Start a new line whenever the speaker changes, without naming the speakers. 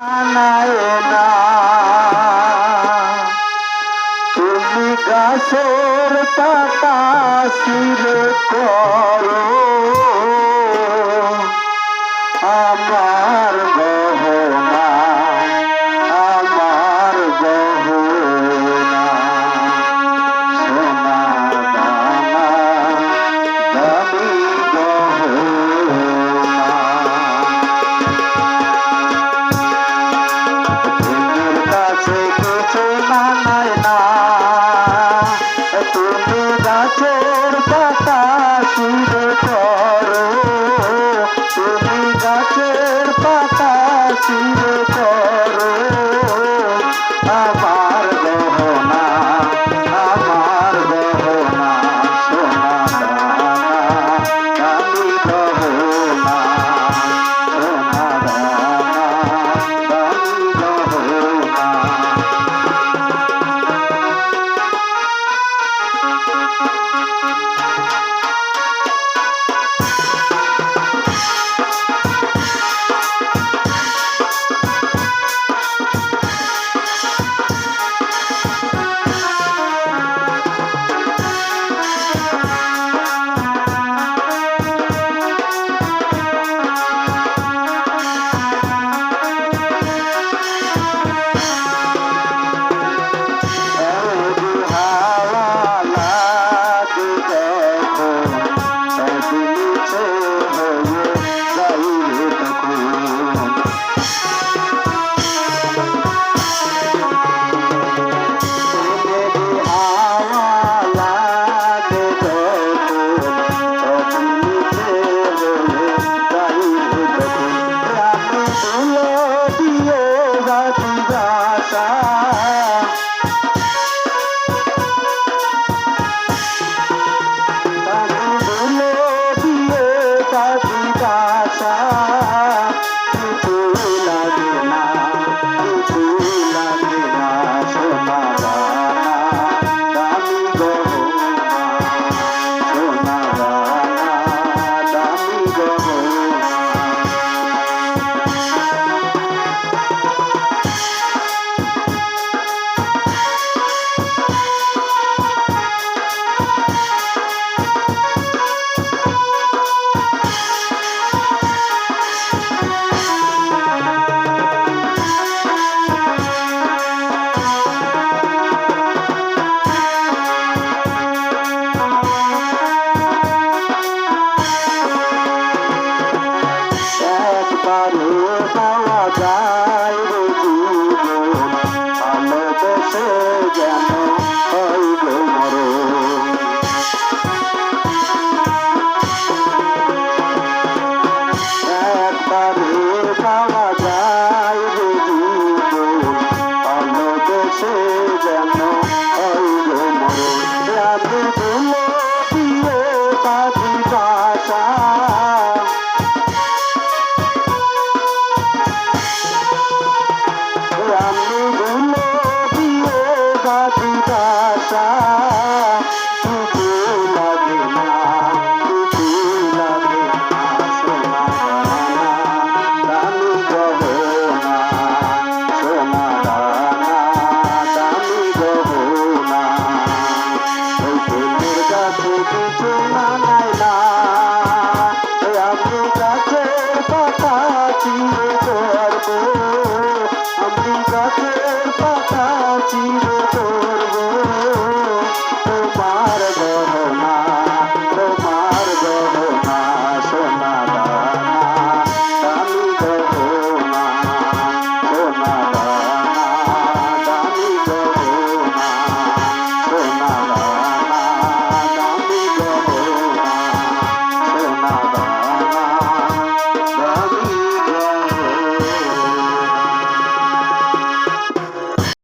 আনায় না তুমি গাছের পাতা ছিঁড়ে করো আমার গহনা আমার গহনা সোনা দানা দামি গহনা তোমার কাছে কিছু মানায় না তুমি গাছের পাতা ছিঁড়ে করো তুমি গাছের পাতা ছিঁড়ে করো আমার গহনা আমার গহনা সোনা দানা দামি গহনা সোনা দানা দামি গহনা একবারে পাওয়া যায় রে জীবন ভালোবেসে যেন হয়